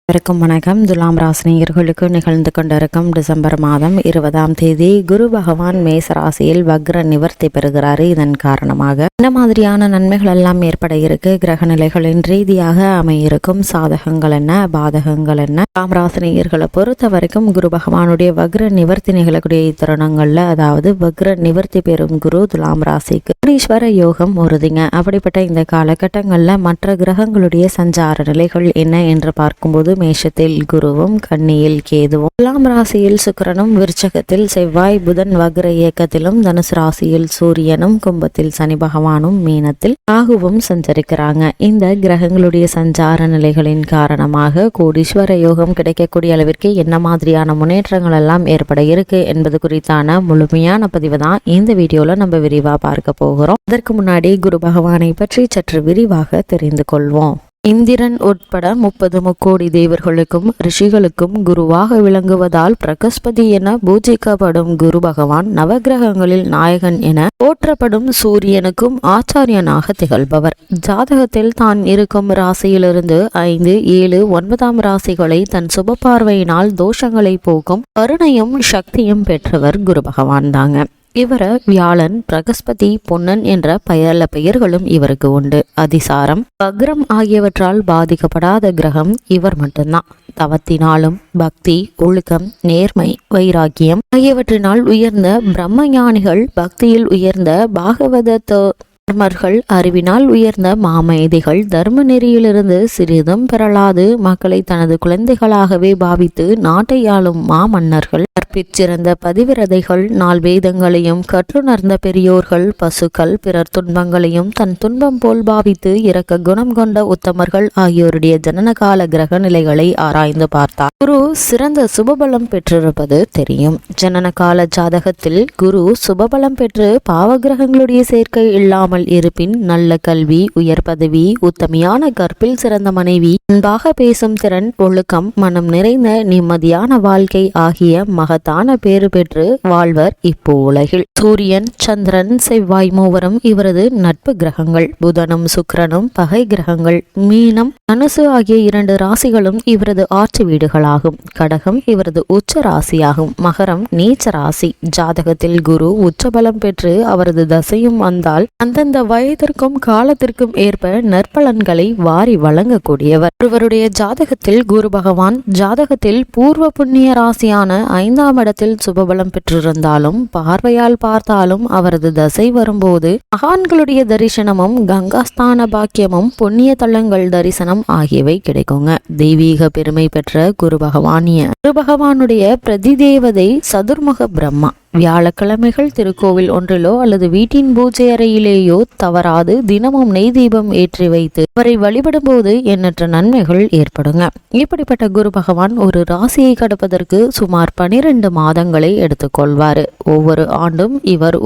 வணக்கம். துலாம் ராசினியர்களுக்கு நிகழ்ந்து கொண்டிருக்கும் டிசம்பர் மாதம் 20ஆம் தேதி குரு பகவான் மேச ராசியில் வக்ர நிவர்த்தி பெறுகிறார். இதன் காரணமாக இந்த மாதிரியான நன்மைகள் எல்லாம் ஏற்பட இருக்கு. கிரக நிலைகளின் ரீதியாக அமையிருக்கும் சாதகங்கள் என்ன, பாதகங்கள் என்ன, துலாம் ராசினியர்களை பொறுத்த வரைக்கும் குரு பகவானுடைய வக்ர நிவர்த்தி நிகழக்கூடிய தருணங்கள்ல, அதாவது வக்ர நிவர்த்தி பெறும் குரு துலாம் ராசிக்கு ஈஸ்வர யோகம் உறுதிங்க. அப்படிப்பட்ட இந்த காலகட்டங்கள்ல மற்ற கிரகங்களுடைய சஞ்சார நிலைகள் என்ன என்று பார்க்கும்போது மேஷத்தில் குருவும், கன்னியில் கேதுவும், துலாம் ராசியில் சுக்கிரனும், விருச்சகத்தில் செவ்வாய் புதன் வக்ர இயக்கத்திலும், தனுசு ராசியில் சூரியனும், கும்பத்தில் சனி பகவானும், மீனத்தில் ராகுவும் சஞ்சரிக்கிறாங்க. இந்த கிரகங்களுடைய சஞ்சார நிலைகளின் காரணமாக கோடீஸ்வர யோகம் கிடைக்கக்கூடிய அளவிற்கு என்ன மாதிரியான முன்னேற்றங்கள் எல்லாம் ஏற்பட இருக்கு என்பது குறித்தான முழுமையான பதிவு தான் இந்த வீடியோல நம்ம விரிவா பார்க்க போகிறோம். அதற்கு முன்னாடி குரு பகவானை பற்றி சற்று விரிவாக தெரிந்து கொள்வோம். இந்திரன் உட்பட 30 முக்கோடி தேவர்களுக்கும் ரிஷிகளுக்கும் குருவாக விளங்குவதால் பிரகஸ்பதி என பூஜிக்கப்படும் குரு பகவான் நவகிரகங்களில் நாயகன் என போற்றப்படும் சூரியனுக்கும் ஆச்சாரியனாக திகழ்பவர். ஜாதகத்தில் தான் இருக்கும் ராசியிலிருந்து 5, 7, 9ஆம் ராசிகளை தன் சுப பார்வையினால் தோஷங்களை போக்கும் கருணையும் சக்தியும் பெற்றவர் குரு பகவான் தாங்க. இவர வியாழன், பிரகஸ்பதி, பொன்னன் என்ற பல பெயர்களும் இவருக்கு உண்டு. அதிசாரம், வக்ரம் ஆகியவற்றால் பாதிக்கப்படாத கிரகம் இவர் மட்டும்தான். தவத்தினாலும் பக்தி, ஒழுக்கம், நேர்மை, வைராக்கியம் ஆகியவற்றினால் உயர்ந்த பிரம்மஞானிகள், பக்தியில் உயர்ந்த பாகவத தர்மர்கள், அறிவினால் உயர்ந்த மாமேதைகள், தர்ம நெறியிலிருந்து சிறிதும் பெறலாது மக்களை தனது குழந்தைகளாகவே பாவித்து நாட்டை ஆளும் மாமன்னர்கள், கற்பிற்சிறந்த பதிவிரதைகள், 4 வேதங்களையும் கற்றுணர்ந்த பெரியோர்கள், பசுக்கள், பிறர் துன்பங்களையும் தன் துன்பம் போல் பாவித்து இறக்க குணம் கொண்ட உத்தமர்கள் ஆகியோருடைய ஜனனகால கிரக நிலைகளை ஆராய்ந்து பார்த்தார். குரு சிறந்த சுபபலம் பெற்றிருப்பது தெரியும். ஜனனகால ஜாதகத்தில் குரு சுபபலம் பெற்று பாவகிரகங்களுடைய சேர்க்கை இல்லாமல் இருப்பின் நல்ல கல்வி, உயர் பதவி, உத்தமையான கற்பில் சிறந்த மனைவி, அன்பாக பேசும் திறன், ஒழுக்கம், மனம் நிறைந்த நிம்மதியான வாழ்க்கை ஆகிய மகத்தான பேறு பெற்று வாழ்வர் இப்போ உலகில். சூரியன், சந்திரன், செவ்வாய் மூவரும் இவரது நட்பு கிரகங்கள். புதனும் சுக்கிரனும் பகை கிரகங்கள். மீனம், தனுசு ஆகிய 2 ராசிகளும் இவரது ஆட்சி வீடுகளாகும். கடகம் இவரது உச்ச ராசியாகும். மகரம் நீச்ச ராசி. ஜாதகத்தில் குரு உச்சபலம் பெற்று அவரது தசையும் வந்தால் அந்தந்த வயதிற்கும் காலத்திற்கும் ஏற்ப நற்பலன்களை வாரி வழங்கக்கூடியவர். ஒருவருடைய ஜாதகத்தில் குரு பகவான் ஜாதகத்தில் பூர்வ புண்ணிய ராசியான 5ஆம் இடத்தில் சுபபலம் பெற்றிருந்தாலும் பார்வையால் பார்த்தாலும் அவரது தசை வரும்போது மகான்களுடைய தரிசனமும் கங்காஸ்தான பாக்கியமும் புண்ணிய தலங்கள் தரிசனம் ஆகியவை கிடைக்குங்க. தெய்வீக பெருமை பெற்ற குரு பகவானுடைய பிரதிதேவதை சதுர்முக பிரம்மா. வியாழக்கிழமைகள் திருக்கோவில் ஒன்றிலோ அல்லது வீட்டின் பூஜை அறையிலேயோ தவறாது தினமும் நெய் தீபம் ஏற்றி வைத்து அவரை வழிபடும் போது எண்ணற்ற நன்மைகள் ஏற்படுங்க. இப்படிப்பட்ட குரு பகவான் ஒரு ராசியை கடப்பதற்கு சுமார் 12 மாதங்களை எடுத்துக்கொள்வார். ஒவ்வொரு ஆண்டும் இவர்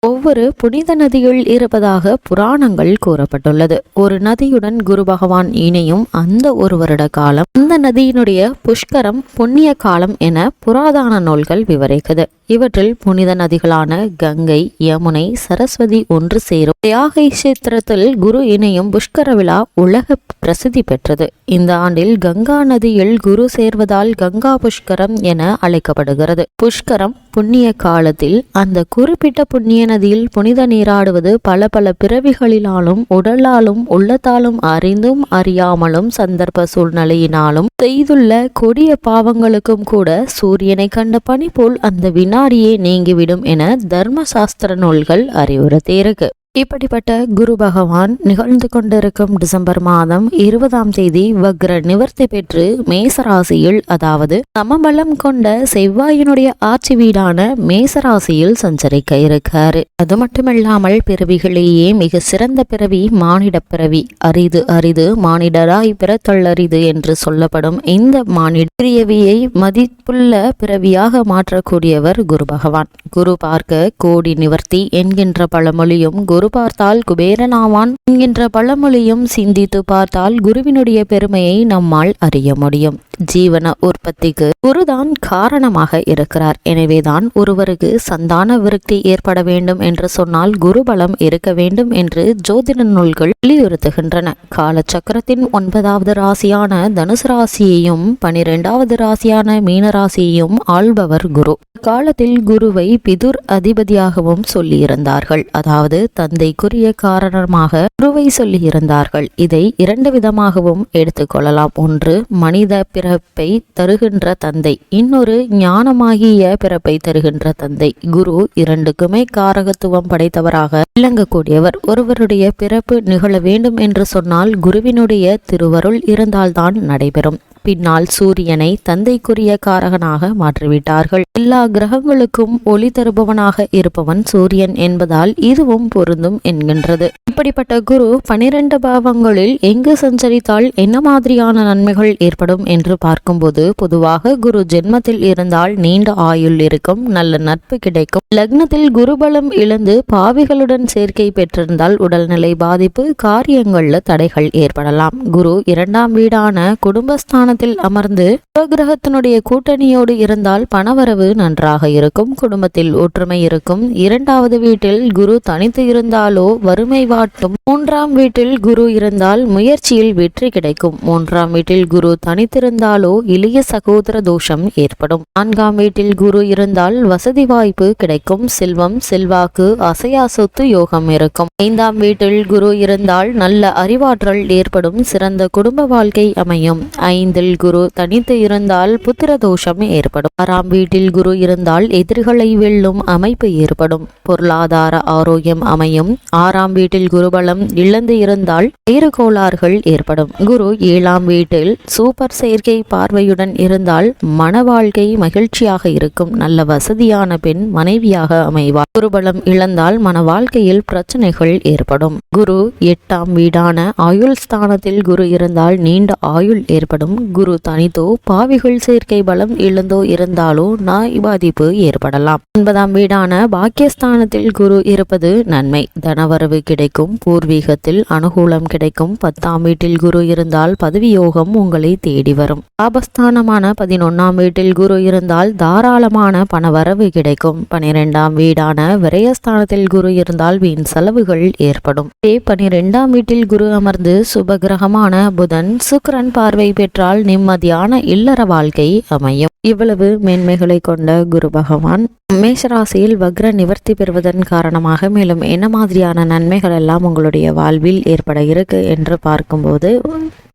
ஒவ்வொரு புனித நதிகள் இருப்பதாக புராணங்கள் கூறப்பட்டுள்ளது. ஒரு நதியுடன் குரு பகவான் இணையும் அந்த 1 வருட காலம் அந்த நதியினுடைய புஷ்கரம், புண்ணிய காலம் என புராதன நூல்கள் விவரிக்குது. இவற்றில் புனித நதிகளான கங்கை, யமுனை, சரஸ்வதி ஒன்று சேரும் தியாக கஷேத்திரத்தில் குரு இணையும் புஷ்கர விழா உலக பிரசித்தி பெற்றது. இந்த ஆண்டில் கங்கா நதியில் குரு சேர்வதால் கங்கா புஷ்கரம் என அழைக்கப்படுகிறது. புஷ்கரம் புண்ணிய காலத்தில் அந்த குறிப்பிட்ட புண்ணிய நதியில் புனித நீராடுவது பல பிறவிகளிலாலும் உடலாலும் உள்ளத்தாலும் அறிந்தும் அறியாமலும் சந்தர்ப்ப சூழ்நிலையினாலும் செய்துள்ள கொடிய பாவங்களுக்கும் கூட சூரியனை கண்ட பனி போல் அந்த வினாடியே நீங்கிவிடும் என தர்மசாஸ்திர நூல்கள் அறிவுறுத்தியிருக்கு. இப்படிப்பட்ட குரு பகவான் நிகழ்ந்து கொண்டிருக்கும் டிசம்பர் மாதம் 20ஆம் தேதி வக்ர நிவர்த்தி பெற்று மேசராசியில், அதாவது சமபலம் கொண்ட செவ்வாயினுடைய ஆட்சி வீடான மேசராசியில் சஞ்சரிக்க இருக்காரு. அது மட்டுமில்லாமல் பிறவிகளிலேயே மிக சிறந்த பிறவி மானிட பிறவி. அரிது மானிடராய் பிறத்தல் அரிது என்று சொல்லப்படும் இந்த மானிட பிறவியை மதிப்புள்ள பிறவியாக மாற்றக்கூடியவர் குரு பகவான். குரு பார்க்க கோடி நிவர்த்தி என்கின்ற பழமொழியும், குரு பார்த்தால் குபேரனாவான் என்கின்ற பழமொழியும் சிந்தித்து பார்த்தால் குருவினுடைய பெருமையை நம்மால் அறிய முடியும். ஜீவன உற்பத்திக்கு குருதான் காரணமாக இருக்கிறார். எனவேதான் ஒருவருக்கு சந்தான விருத்தி ஏற்பட வேண்டும் என்று சொன்னால் குருபலம் இருக்க வேண்டும் என்று ஜோதிட நூல்கள் வலியுறுத்துகின்றன. காலச்சக்கரத்தின் 9வது ராசியான தனுசு ராசியையும் 12வது ராசியான மீன ராசியையும் ஆள்பவர் குரு. காலத்தில் குருவை பிதுர் அதிபதியாகவும் சொல்லியிருந்தார்கள். அதாவது தந்தைக்குரிய காரணமாக குருவை சொல்லியிருந்தார்கள். இதை 2 விதமாகவும் எடுத்துக்கொள்ளலாம். ஒன்று மனித பிறப்பை தருகின்ற தந்தை, இன்னொரு ஞானமாகிய பிறப்பை தருகின்ற தந்தை. குரு இரண்டுக்குமே காரகத்துவம் படைத்தவராக விளங்கக்கூடியவர். ஒருவருடைய பிறப்பு நிகழ வேண்டும் என்று சொன்னால் குருவினுடைய திருவருள் இருந்தால்தான் நடைபெறும். பின்னால் சூரியனை தந்தைக்குரிய காரகனாக மாற்றிவிட்டார்கள். எல்லா கிரகங்களுக்கும் ஒளி தருபவனாக இருப்பவன் சூரியன் என்பதால் இதுவும் பொருந்தும் என்கின்றது. இப்படிப்பட்ட குரு 12 பாவங்களில் எங்கு சஞ்சரித்தால் என்ன மாதிரியான நன்மைகள் ஏற்படும் என்று பார்க்கும்போது, பொதுவாக குரு ஜென்மத்தில் இருந்தால் நீண்ட ஆயுள் இருக்கும், நல்ல நட்பு கிடைக்கும். லக்னத்தில் குருபலம் இழந்து பாவிகளுடன் சேர்க்கை பெற்றிருந்தால் உடல்நிலை பாதிப்பு, காரியங்கள்ல தடைகள் ஏற்படலாம். குரு 2ஆம் வீடான குடும்பஸ்தான அமர்ந்து கிரகத்தினுடைய கூட்டணியோடு இருந்தால் பணவரவு நன்றாக இருக்கும், குடும்பத்தில் ஒற்றுமை இருக்கும். 2வது வீட்டில் குரு தனித்து இருந்தாலோ வறுமை வாட்டும். 3ஆம் வீட்டில் குரு இருந்தால் முயற்சியில் வெற்றி கிடைக்கும். 3ஆம் வீட்டில் குரு தனித்திருந்தாலோ இளைய சகோதர தோஷம் ஏற்படும். 4ஆம் வீட்டில் குரு இருந்தால் வசதி வாய்ப்பு கிடைக்கும், செல்வம் செல்வாக்கு அசையா சொத்து யோகம் இருக்கும். 5ஆம் வீட்டில் குரு இருந்தால் நல்ல அறிவாற்றல் ஏற்படும், சிறந்த குடும்ப வாழ்க்கை அமையும். 5 குரு தனித்து இருந்தால் புத்திர தோஷம் ஏற்படும். 6ஆம் வீட்டில் குரு இருந்தால் எதிரிகளை வெல்லும் அமைப்பு ஏற்படும், பொருளாதார ஆரோக்கியம் அமையும். 6ஆம் வீட்டில் குருபலம் இழந்து இருந்தால் வேறு கோளாறுகள் ஏற்படும். குரு 7ஆம் வீட்டில் சூப்பர் செயற்கை பார்வையுடன் இருந்தால் மன வாழ்க்கை மகிழ்ச்சியாக இருக்கும், நல்ல வசதியான பெண் மனைவியாக அமைவார். குருபலம் இழந்தால் மன வாழ்க்கையில் பிரச்சனைகள் ஏற்படும். குரு 8ஆம் வீடான ஆயுள் ஸ்தானத்தில் குரு இருந்தால் நீண்ட ஆயுள் ஏற்படும். குரு தனித்தோ பாவிகள் சேர்க்கை பலம் இழந்தோ இருந்தாலோ நாய் பாதிப்பு ஏற்படலாம். 9ஆம் வீடான பாக்கியஸ்தானத்தில் குரு இருப்பது நன்மை, தனவரவு கிடைக்கும், பூர்வீகத்தில் அனுகூலம் கிடைக்கும். 10ஆம் வீட்டில் குரு இருந்தால் பதவி யோகம் உங்களை தேடி வரும். லாபஸ்தானமான 11ஆம் வீட்டில் குரு இருந்தால் தாராளமான பணவரவு கிடைக்கும். 12ஆம் வீடான விரயஸ்தானத்தில் குரு இருந்தால் வீண் செலவுகள் ஏற்படும். 12ஆம் வீட்டில் குரு அமர்ந்து சுபகிரகமான புதன் சுக்கிரன் பார்வை பெற்றால் நிம்மதியான இல்லற வாழ்க்கை அமையும். இவ்வளவு மேன்மைகளை கொண்ட குரு பகவான் மேஷராசியில் வக்ர நிவர்த்தி பெறுவதன் காரணமாக மேலும் என்ன மாதிரியான நன்மைகள் எல்லாம் உங்களுடைய வாழ்வில் ஏற்பட இருக்கு என்று பார்க்கும்போது,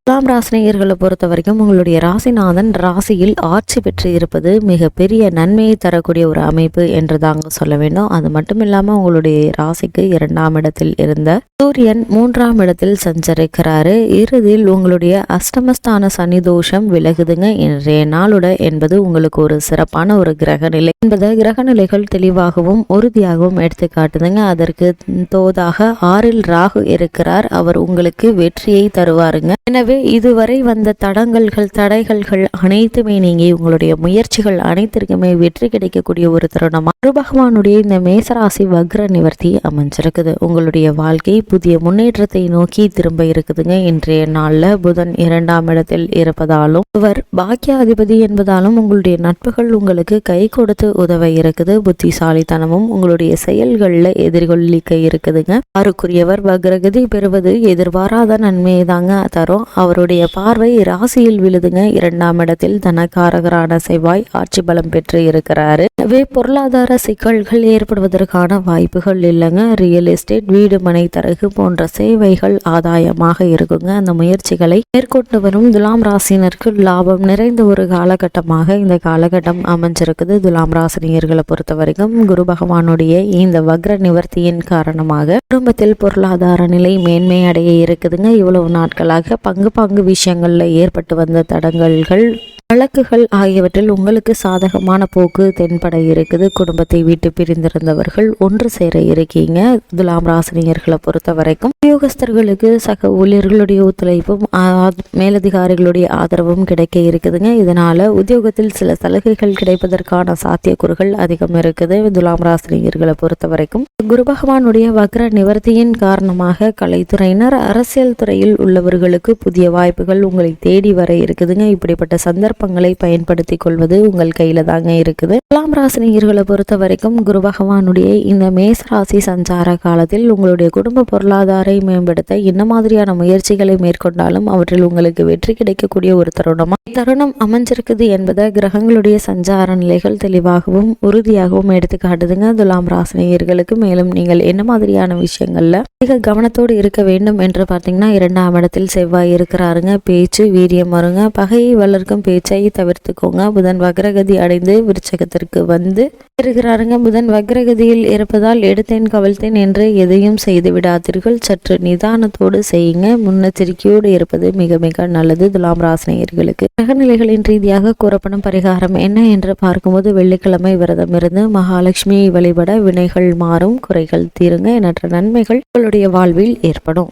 துலாம் ராசினியர்களை பொறுத்த வரைக்கும் உங்களுடைய ராசிநாதன் ராசியில் ஆட்சி பெற்று இருப்பது மிக பெரிய நன்மையை தரக்கூடிய ஒரு அமைப்பு என்று தாங்க சொல்ல வேண்டும். அது மட்டும் இல்லாமல் உங்களுடைய ராசிக்கு 2ஆம் இடத்தில் இருந்த சூரியன் 3ஆம் இடத்தில் சஞ்சரிக்கிறாரு. இறுதியில் உங்களுடைய அஷ்டமஸ்தான சனி தோஷம் விலகுதுங்க இன்றைய நாளுட என்பது உங்களுக்கு ஒரு சிறப்பான ஒரு கிரகநிலை என்பதை கிரகநிலைகள் தெளிவாகவும் உறுதியாகவும் எடுத்து காட்டுதுங்க. அதற்கு தோதாக 6இல் ராகு இருக்கிறார், அவர் உங்களுக்கு வெற்றியை தருவாருங்க. எனவே இதுவரை வந்த தடைகள்கள் அனைத்துமே நீங்கி உங்களுடைய முயற்சிகள் அனைத்திற்குமே வெற்றி கிடைக்கக்கூடிய ஒரு தருணமா குரு பகவானுடைய இந்த மேசராசி வக்ர நிவர்த்தி அமைஞ்சிருக்குது. உங்களுடைய வாழ்க்கை புதிய முன்னேற்றத்தை நோக்கி திரும்ப இருக்குதுங்க. இன்றைய நாள்ல புதன் 2ஆம் இடத்தில் இருப்பதாலும் இவர் பாக்கியாதிபதி என்பதாலும் உங்களுடைய நட்புகள் உங்களுக்கு கை கொடுத்து உதவ இருக்குது. புத்திசாலித்தனமும் உங்களுடைய செயல்கள்ல எதிர்கொள்ளிக்க இருக்குதுங்க. ஆறுக்குரியவர் வக்ரகதி பெறுவது எதிர்பாராத நன்மையை தாங்க தரும். அவருடைய பார்வை ராசியில் விழுதுங்க. 2ஆம் இடத்தில் தனக்காரகரான செவ்வாய் ஆட்சி பலம் பெற்று இருக்கிறாரு. எனவே பொருளாதார சிக்கல்கள் ஏற்படுவதற்கான வாய்ப்புகள் இல்லைங்க. ரியல் எஸ்டேட், வீடு மனை தரகு போன்ற சேவைகள் ஆதாயமாக இருக்குங்க. அந்த முயற்சிகளை மேற்கொண்டு வரும் துலாம் ராசினருக்கு லாபம் நிறைந்த ஒரு காலகட்டமாக இந்த காலகட்டம் அமைஞ்சிருக்குது. துலாம் ராசினியர்களை பொறுத்த வரைக்கும் குரு பகவானுடைய இந்த வக்ர நிவர்த்தியின் காரணமாக குடும்பத்தில் பொருளாதார நிலை மேன்மை அடைய இருக்குதுங்க. இவ்வளவு நாட்களாக பங்கு விஷயங்கள்ல ஏற்பட்டு வந்த தடங்கல்கள், வழக்குகள் ஆகியவற்றில் உங்களுக்கு சாதகமான போக்கு தென்பட இருக்குது. குடும்பத்தை விட்டு பிரிந்திருந்தவர்கள் ஒன்று சேர இருக்கீங்க. துலாம் ராசினியர்களை பொறுத்த வரைக்கும் உத்தியோகஸ்தர்களுக்கு சக ஊழியர்களுடைய ஒத்துழைப்பும் மேலதிகாரிகளுடைய ஆதரவும் கிடைக்க இருக்குதுங்க. இதனால உத்தியோகத்தில் சில சலுகைகள் கிடைப்பதற்கான சாத்தியக்கூறுகள் அதிகம் இருக்குது. துலாம் ராசினியர்களை பொறுத்த வரைக்கும் குரு பகவானுடைய வக்ர நிவர்த்தியின் காரணமாக கலைத்துறையினர், அரசியல் துறையில் உள்ளவர்களுக்கு புதிய வாய்ப்புகள் உங்களை தேடி வர இருக்குதுங்க. இப்படிப்பட்ட சந்தர்ப்ப சந்தர்ப்பங்களை பயன்படுத்தி கொள்வது உங்கள் கையில தாங்க இருக்குது. துலாம் ராசினியர்களை பொறுத்த வரைக்கும் குரு பகவானுடைய இந்த மேசராசி சஞ்சார காலத்தில் உங்களுடைய குடும்ப பொருளாதாரை மேம்படுத்த என்ன மாதிரியான முயற்சிகளை மேற்கொண்டாலும் அவற்றில் உங்களுக்கு வெற்றி கிடைக்கக்கூடிய ஒரு தருணம் அமைஞ்சிருக்குது என்பதை கிரகங்களுடைய சஞ்சார நிலைகள் தெளிவாகவும் உறுதியாகவும் எடுத்து காட்டுதுங்க துலாம் ராசினியர்களுக்கு. மேலும் நீங்கள் என்ன மாதிரியான விஷயங்கள்ல மிக கவனத்தோடு இருக்க வேண்டும் என்று பார்த்தீங்கன்னா, 2ஆம் இடத்தில் செவ்வாய் இருக்கிறாருங்க. பேச்சு வீரியம் வருங்க. பகையை வளர்க்கும் பேச்சை தவிர்த்துக்கோங்க. புதன் வக்ரகதி அடைந்து விருச்சகத்திற்கு வந்து இருக்கிறாருங்க. புதன் வக்ரகதியில் இருப்பதால் எடுத்தேன் கவிழ்த்தேன் என்று எதையும் செய்து விடாதீர்கள். சற்று நிதானத்தோடு செய்யுங்க. முன்னெச்சரிக்கையோடு இருப்பது மிக மிக நல்லது துலாம் ராசினியர்களுக்கு. கிரகநிலைகளின் ரீதியாக கூறப்படும் பரிகாரம் என்ன என்று பார்க்கும்போது, வெள்ளிக்கிழமை விரதம் இருந்து மகாலட்சுமியை வழிபட வினைகள் மாறும், குறைகள் தீருங்க. எண்ணற்ற நன்மைகள் உங்களுடைய வாழ்வில் ஏற்படும்.